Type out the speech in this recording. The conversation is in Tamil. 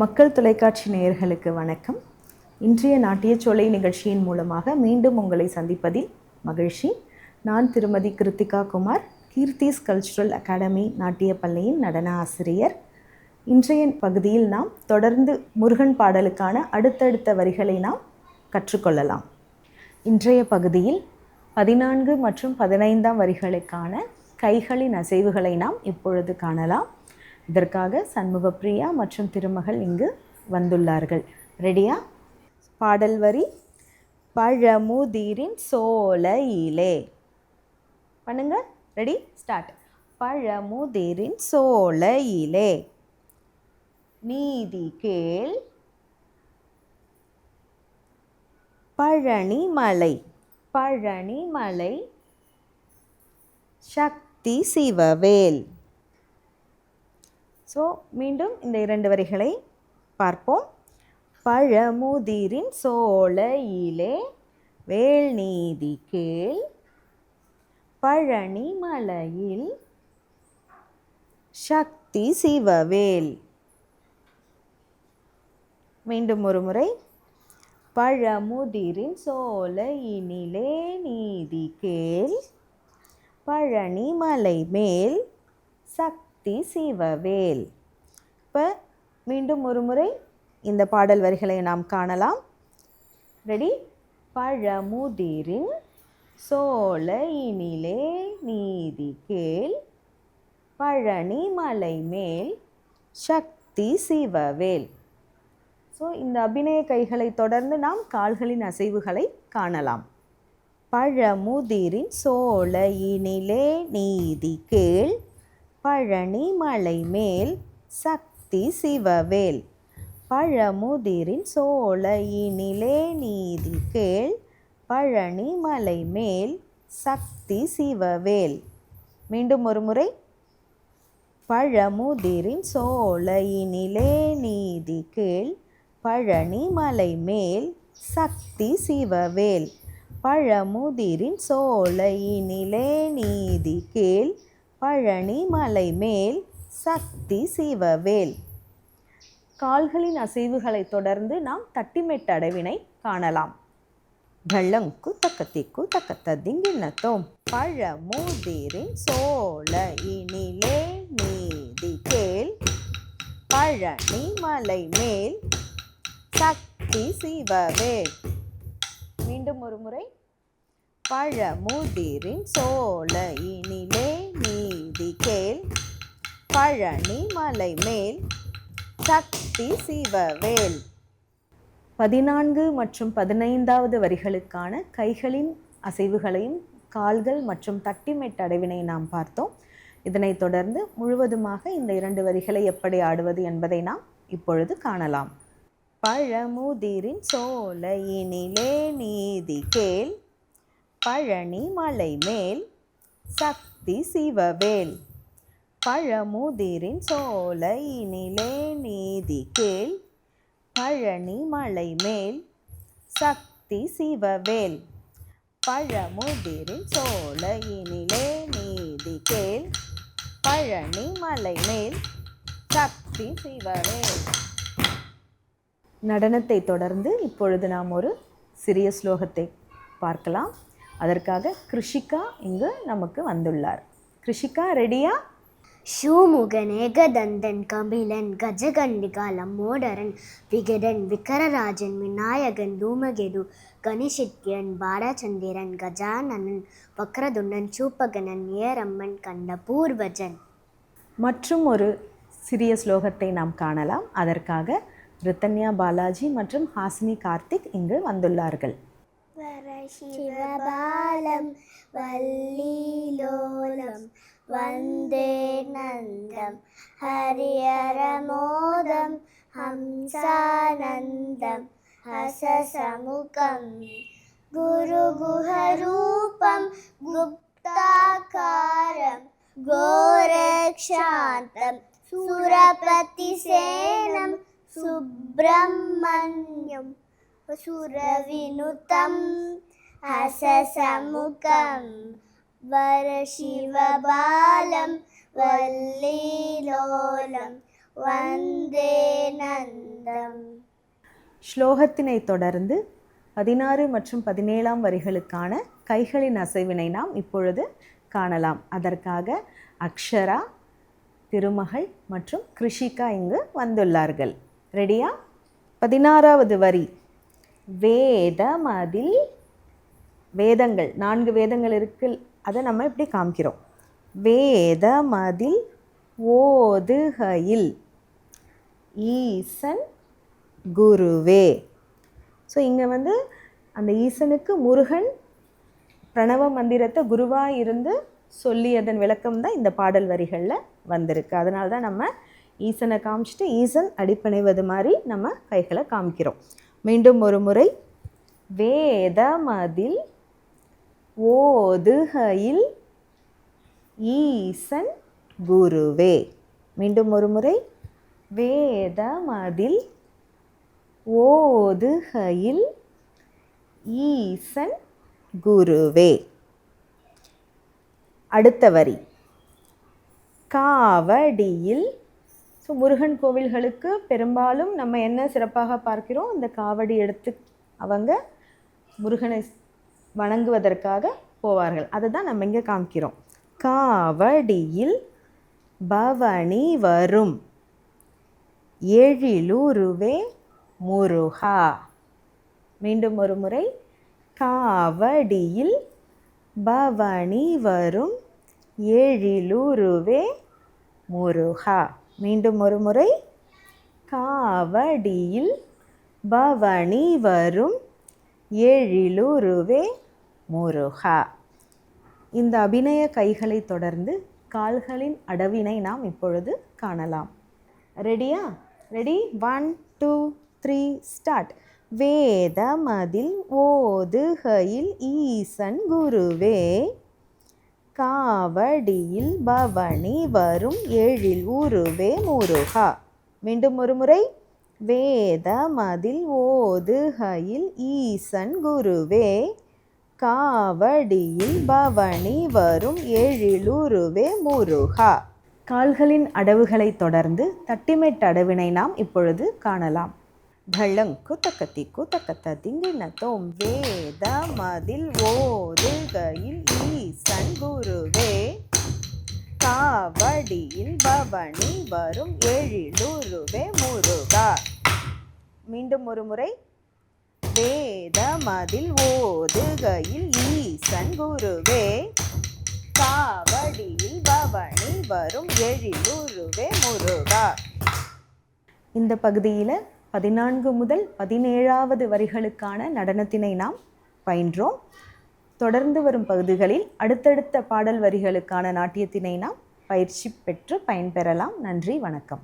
மக்கள் தொலைக்காட்சி நேயர்களுக்கு வணக்கம். இன்றைய நாட்டியச்சோலை நிகழ்ச்சியின் மூலமாக மீண்டும் உங்களை சந்திப்பதில் மகிழ்ச்சி. நான் திருமதி கிருத்திகா குமார், கீர்த்திஸ் கல்ச்சுரல் அகாடமி நாட்டிய பள்ளியின் நடன ஆசிரியர். இன்றைய பகுதியில் நாம் தொடர்ந்து முருகன் பாடலுக்கான அடுத்தடுத்த வரிகளை நாம் கற்றுக்கொள்ளலாம். இன்றைய பகுதியில் 14 மற்றும் 15ஆம் வரிகளுக்கான கைகளின் அசைவுகளை நாம் இப்பொழுது காணலாம். இதற்காக சண்முகப்பிரியா மற்றும் திருமகள் இங்கு வந்துள்ளார்கள். ரெடியா? பாடல் வரி: பழமுதிரின் சோலையிலே. பண்ணுங்க. Ready, start. பழமுதிரின் சோலையிலே நீதி கேள் பழனிமலை, பழனிமலை சக்தி சிவவேல். ஸோ மீண்டும் இந்த 2 வரிகளை பார்ப்போம். பழமுதிரின் சோலையிலே வேல் நீதி கேள் பழனிமலையில் சக்தி சிவவேல். மீண்டும் ஒரு முறை. பழமுதிரின் சோலையினிலே நீதி கேள் பழனிமலை மேல் சக்தி சிவவேல். இப்போ மீண்டும் ஒரு முறை இந்த பாடல் வரிகளை நாம் காணலாம். ரெடி? பழமுதிரின் சோலையினிலே நீதி கேள் பழனிமலை மேல் சக்தி சிவவேல். ஸோ இந்த அபிநய கைகளை தொடர்ந்து நாம் கால்களின் அசைவுகளை காணலாம். பழமுதிரின் சோலையினிலே நீதி கேள் பழனிமலை மேல் சக்தி சிவவேல். பழமுதிரின் சோலையினிலே நீதி கேள் பழனிமலை மேல் சக்தி சிவவேல். மீண்டும் ஒரு முறை. பழமுதிரின் சோலையினிலே நீதி கேள் பழனிமலை மேல் சக்தி சிவவேல். பழமுதிரின் சோலையினிலே நீதி கேள் பழனிமலை மேல் சக்தி சிவவேல். கால்களின் அசைவுகளை தொடர்ந்து நாம் தட்டிமெட்டு அடைவினை காணலாம். கள்ளங்கு தக்கத்திக்கு தக்கத்ததிங்கினத்தோம். பழமுதிரின் சோலையினிலே நீதி கேள் பழனிமலை மேல் சக்தி சிவவேல். மீண்டும் ஒரு முறை. பழமுதிரின் சோலையினிலே நீதி கேள் பழனிமலை மேல் சக்தி சிவவேல். 14 மற்றும் 15வது வரிகளுக்கான கைகளின் அசைவுகளையும் கால்கள் மற்றும் தட்டிமெட்டு அடைவினை நாம் பார்த்தோம். இதனைத் தொடர்ந்து முழுவதுமாக இந்த 2 வரிகளை எப்படி ஆடுவது என்பதை நாம் இப்பொழுது காணலாம். பழமுதிரின் சோலையினிலே நீதி கேள் பழனிமலை மேல் சக்தி சிவவேல். பழமுதிரின் சோலையினிலே நீதி கேள் பழனிமலை மேல் சக்தி சிவவேல். பழமுதிரின் சோலையினிலே நீதி கேள் பழனிமலை மேல் சக்தி சிவவேல். நடனத்தை தொடர்ந்து இப்பொழுது நாம் ஒரு சிறிய ஸ்லோகத்தை பார்க்கலாம். அதற்காக கிருஷிகா இங்கு நமக்கு வந்துள்ளார். கிருஷிகா, ரெடியா? ஷூமுகன் ஏகதந்தன் கபிலன் கஜகண்டிகா லம்மோடரன் விகடன் விக்கரராஜன் விநாயகன் தூமகெது கணிஷித்யன் பாலச்சந்திரன் கஜானனன் வக்ரதுண்டன் சூப்பகனன் ஏரம்மன் கண்ட பூர்வஜன். மற்றும் ஒரு சிறிய ஸ்லோகத்தை நாம் காணலாம். அதற்காக ரித்தன்யா பாலாஜி மற்றும் ஹாசினி கார்த்திக் இங்கு வந்துள்ளார்கள். சிவபாலம் வல்லீலோலம் வந்தே நந்தம் ஹரியரமோதம் ஹம்சானந்தம் ஹசசமுகம் குருகுஹரூபம் குப்தாகாரம் கோரக்ஷாந்தம் சுரபதிசேனம் சுப்ரமண்யம் சுரவினுதம் ஹசசமுகம் வரசிவபாலம் வல்லீலோலம் वन्दे नन्दम् ஸ்லோகத்தினை தொடர்ந்து 16 மற்றும் 17ஆம் வரிகளுக்கான கைகளின் அசைவினை நாம் இப்பொழுது காணலாம். அதற்காக அக்ஷரா, திருமகள் மற்றும் கிருஷிகா இங்கு வந்துள்ளார்கள். ரெடியா? 16வது வரி. வேதமதில், வேதங்கள் 4 வேதங்கள் இருக்கு, அதை நம்ம இப்படி காமிக்கிறோம். வேதமதில் ஓதுகையில் ஈசன் குருவே. ஸோ இங்கே வந்து அந்த ஈசனுக்கு முருகன் பிரணவ மந்திரத்தை குருவாக இருந்து சொல்லியதன் விளக்கம் தான் இந்த பாடல் வரிகளில் வந்திருக்கு. அதனால தான் நம்ம ஈசனை காமிச்சிட்டு ஈசன் அடிப்பணிவது மாதிரி நம்ம கைகளை காமிக்கிறோம். மீண்டும் ஒரு முறை. வேதமதில் ஓதுகையில் ஈசன் குருவே. மீண்டும் ஒரு முறை. வேதமதில் ஓதுகையில் ஈசன் குருவே. அடுத்த வரி. காவடியில். ஸோ முருகன் கோவில்களுக்கு பெரும்பாலும் நம்ம என்ன சிறப்பாக பார்க்கிறோம், இந்த காவடி எடுத்து அவங்க முருகனை வணங்குவதற்காக போவார்கள். அதை தான் நம்ம இங்கே காமிக்கிறோம். காவடியில் பவனி வரும் எழிலுருவே முருகா. மீண்டும் ஒரு முறை. காவடியில் பவனி வரும் எழிலுருவே முருகா. மீண்டும் ஒரு முறை. காவடியில் பவனி வரும் எழிலுருவே முருகா. இந்த அபிநய கைகளை தொடர்ந்து கால்களின் அடவினை நாம் இப்பொழுது காணலாம். ரெடியா? ரெடி? 1 2 3 ஸ்டார்ட். வேதமதில் ஓதுகையில் ஈசன் குருவே, காவடியில் பவனி வரும் எழில் உருவே முருகா. மீண்டும் ஒரு முறை. வேதமதில் ஓதுகையில் ஈசன் குருவே, காவடியில் பவனி வரும் எழிலுருவே முருகா. கால்களின் அடவுகளை தொடர்ந்து தட்டிமெட் அடவினை நாம் இப்பொழுது காணலாம். தளங்கு தக்கத்தி குத்தக்கத்த திங்கின தோம் வேதமதில் ஓதுகையில் ஈசன் குருவே, காவடியில் பவனி வரும் எழிலுருவே முருகா. மீண்டும் ஒரு முறை. வேதமதில் ஓதுகையில் ஈசன் குருவே, காவடியில் பவனி வரும் எழிலுருவே முருகா. இந்த பகுதியில் 14 முதல் 17வது வரிகளுக்கான நடனத்தினை நாம் பயின்றோம். தொடர்ந்து வரும் பகுதிகளில் அடுத்தடுத்த பாடல் வரிகளுக்கான நாட்டியத்தினை நாம் பயிற்சி பெற்று பயன்பெறலாம். நன்றி, வணக்கம்.